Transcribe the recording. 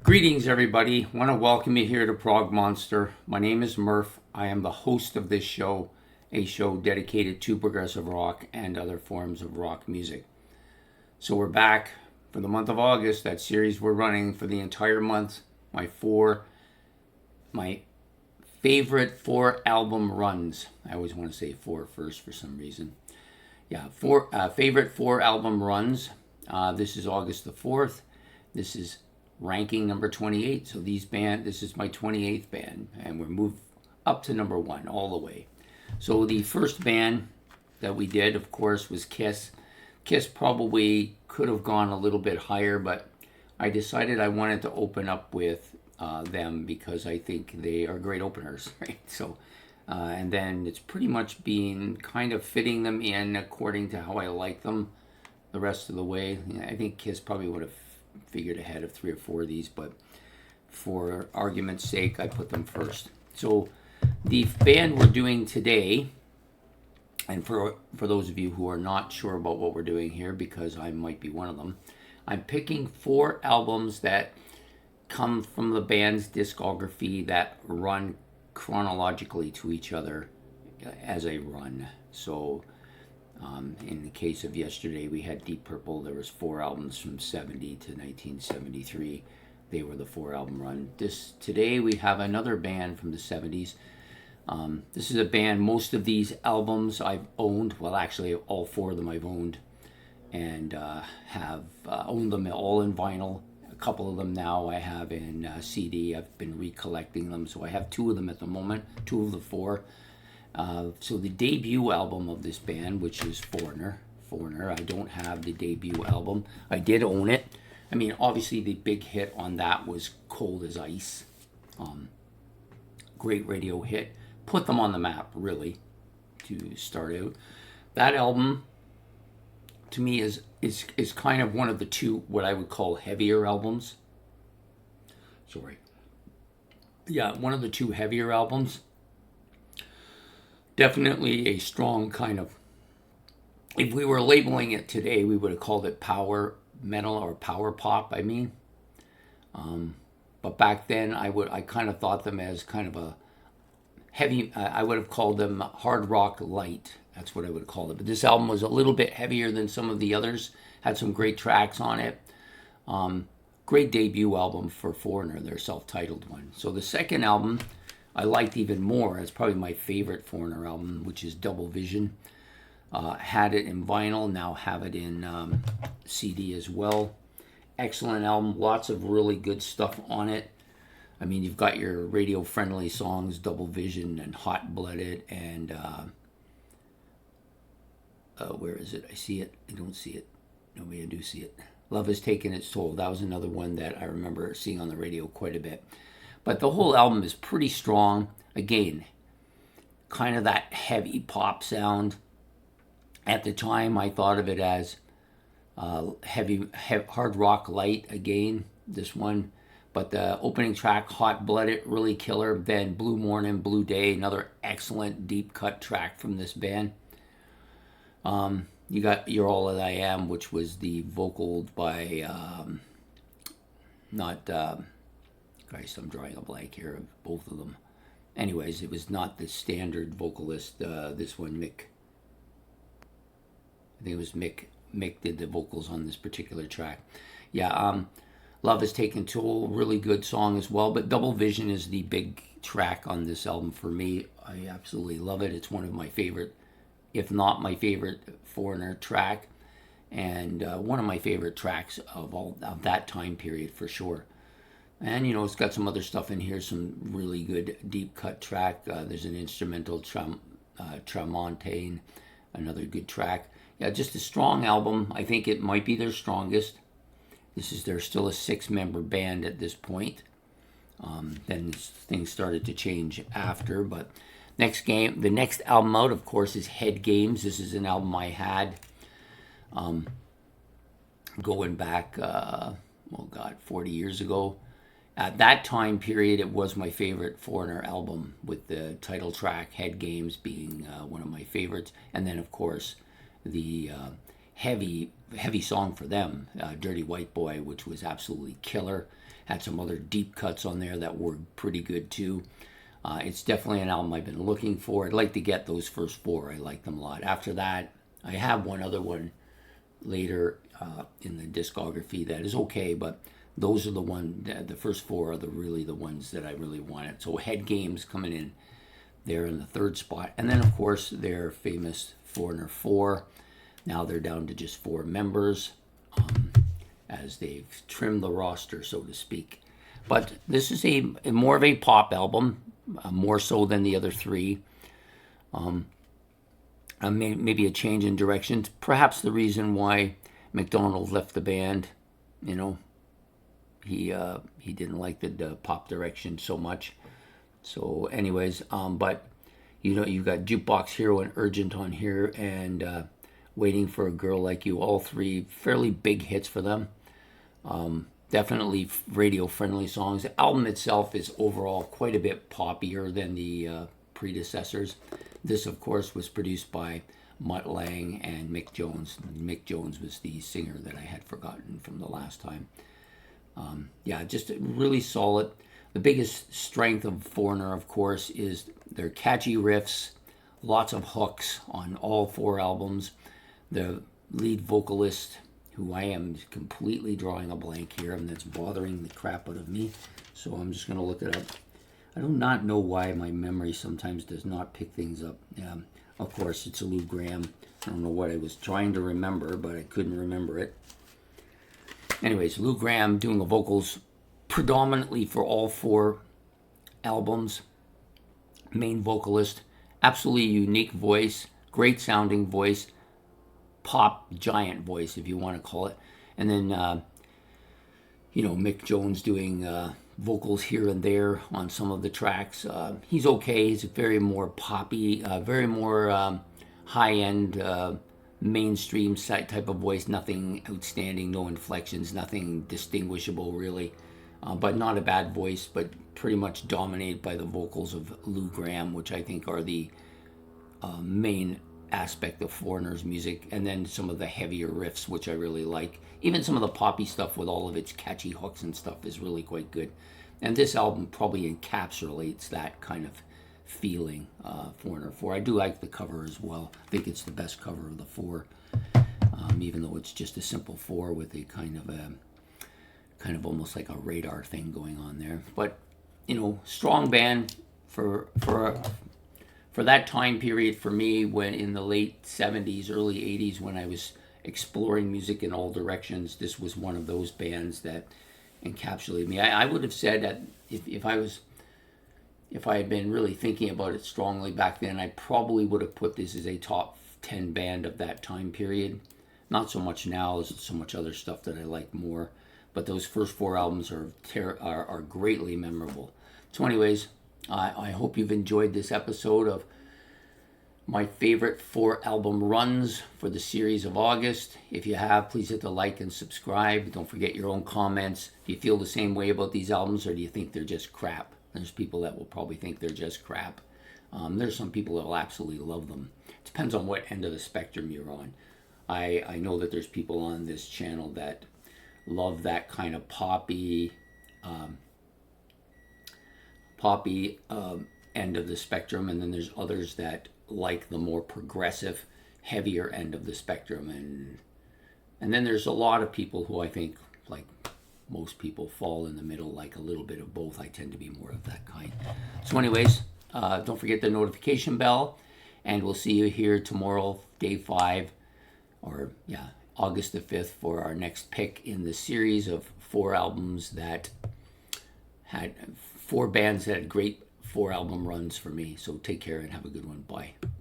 Greetings, everybody. Want to welcome you here to Prog Monster. My name is Murph. I am the host of this show, a show dedicated to progressive rock and other forms of rock music. So we're back for the month of August. That series we're running for the entire month. My favorite 4 album runs. I always want to say 4 first for some reason. Yeah, favorite 4 album runs. This is August the 4th. This is ranking number 28. So this is my 28th band, and we're moved up to number 1 all the way. So the first band that we did, of course, was Kiss. Kiss probably could have gone a little bit higher, but I decided I wanted to open up with them because I think they are great openers, right? So, and then it's pretty much been kind of fitting them in according to how I like them the rest of the way. I think Kiss probably would have figured ahead of 3 or 4 of these, but for argument's sake, I put them first. So the band we're doing today, and for those of you who are not sure about what we're doing here, because I might be one of them, I'm picking 4 albums that come from the band's discography that run chronologically to each other as a run. So in the case of yesterday, we had Deep Purple. There was 4 albums from 70 to 1973. They were the 4 album run. Today we have another band from the 70s. This is a band, most of these albums I've owned. Well, actually, all 4 of them I've owned, and have owned them all in vinyl. A couple of them now I have in CD. I've been recollecting them, so I have 2 of them at the moment, 2 of the 4. So the debut album of this band, which is Foreigner, I don't have the debut album. I did own it. I mean, obviously the big hit on that was Cold as Ice. Great radio hit. Put them on the map, really, to start out. That album, to me, is kind of one of the 2, what I would call heavier albums. Sorry. Yeah, one of the 2 heavier albums. Definitely a strong kind of, if we were labeling it today, we would have called it power metal or power pop, I mean. But back then, I kind of thought them as kind of a heavy, I would have called them hard rock light. That's what I would call it. But this album was a little bit heavier than some of the others. Had some great tracks on it. Great debut album for Foreigner, their self-titled one. So the second album I liked even more. It's probably my favorite Foreigner album, which is Double Vision. Had it in vinyl, now have it in CD as well. Excellent album, lots of really good stuff on it. I mean, you've got your radio-friendly songs, Double Vision and Hot Blooded, and where is it? I see it. I don't see it. No, I do see it. Love Has Taken Its Toll. That was another one that I remember seeing on the radio quite a bit. But the whole album is pretty strong. Again, kind of that heavy pop sound. At the time, I thought of it as hard rock light again, this one. But the opening track, Hot Blooded, really killer. Then Blue Morning, Blue Day, another excellent deep cut track from this band. You got You're All That I Am, which was the vocal by, Christ, I'm drawing a blank here of both of them. Anyways, it was not the standard vocalist. This one, Mick. I think it was Mick. Mick did the vocals on this particular track. Yeah, Love Has Taken Toll, really good song as well. But Double Vision is the big track on this album for me. I absolutely love it. It's one of my favorite, if not my favorite, Foreigner track, and one of my favorite tracks of that time period for sure. And, you know, it's got some other stuff in here, some really good deep cut track. There's an instrumental, Tramontane, another good track. Yeah, just a strong album. I think it might be their strongest. They're still a 6-member band at this point. Then things started to change after. But the next album out, of course, is Head Games. This is an album I had going back, 40 years ago. At that time period, it was my favorite Foreigner album, with the title track, Head Games, being one of my favorites. And then, of course, the heavy song for them, Dirty White Boy, which was absolutely killer. Had some other deep cuts on there that were pretty good too. It's definitely an album I've been looking for. I'd like to get those first four. I like them a lot. After that, I have one other one later in the discography that is okay, but those are the first four are really the ones that I really wanted. So Head Games coming in there in the third spot. And then, of course, their famous Foreigner 4. Now they're down to just 4 members as they've trimmed the roster, so to speak. But this is a more of a pop album, more so than the other 3. Maybe a change in direction. Perhaps the reason why McDonald left the band, you know, he didn't like the pop direction so much. So anyways, but you know, you got Jukebox Hero and Urgent on here, and Waiting for a Girl Like You, all 3 fairly big hits for them. Definitely radio-friendly songs. The album itself is overall quite a bit poppier than the predecessors. This, of course, was produced by Mutt Lange and Mick Jones. Mick Jones was the singer that I had forgotten from the last time. Yeah, just really solid. The biggest strength of Foreigner, of course, is their catchy riffs, lots of hooks on all 4 albums. The lead vocalist, who I am completely drawing a blank here, and that's bothering the crap out of me, so I'm just going to look it up. I do not know why my memory sometimes does not pick things up. Of course, it's Lou Gramm. I don't know what I was trying to remember, but I couldn't remember it. Anyways, Lou Gramm doing the vocals predominantly for all 4 albums. Main vocalist, absolutely unique voice, great sounding voice, pop giant voice if you want to call it. And then, you know, Mick Jones doing vocals here and there on some of the tracks. He's okay. He's very more poppy, very more high-end, mainstream type of voice. Nothing outstanding, no inflections, nothing distinguishable really. But not a bad voice, but pretty much dominated by the vocals of Lou Gramm, which I think are the main aspect of Foreigner's music. And then some of the heavier riffs, which I really like. Even some of the poppy stuff with all of its catchy hooks and stuff is really quite good. And this album probably encapsulates that kind of feeling, Foreigner 4. I do like the cover as well. I think it's the best cover of the 4, even though it's just a simple 4 with a kind of almost like a radar thing going on there. But, you know, strong band for that time period for me, when in the late 70s, early 80s, when I was exploring music in all directions. This was one of those bands that encapsulated me. I would have said that if I had been really thinking about it strongly back then, I probably would have put this as a top 10 band of that time period. Not so much now, there's so much other stuff that I like more. But those first 4 albums are greatly memorable. So anyways, I hope you've enjoyed this episode of my favorite 4 album runs for the series of August. If you have, please hit the like and subscribe. Don't forget your own comments. Do you feel the same way about these albums, or do you think they're just crap? There's people that will probably think they're just crap. There's some people that will absolutely love them. It depends on what end of the spectrum you're on. I know that there's people on this channel that love that kind of poppy end of the spectrum, and then there's others that like the more progressive, heavier end of the spectrum, and then there's a lot of people who I think, like most people, fall in the middle, like a little bit of both. I tend to be more of that kind. So anyways, don't forget the notification bell, and we'll see you here tomorrow, day 5, or yeah, August the 5th, for our next pick in the series of 4 albums that had 4 bands that had great 4 album runs for me. So take care and have a good one. Bye.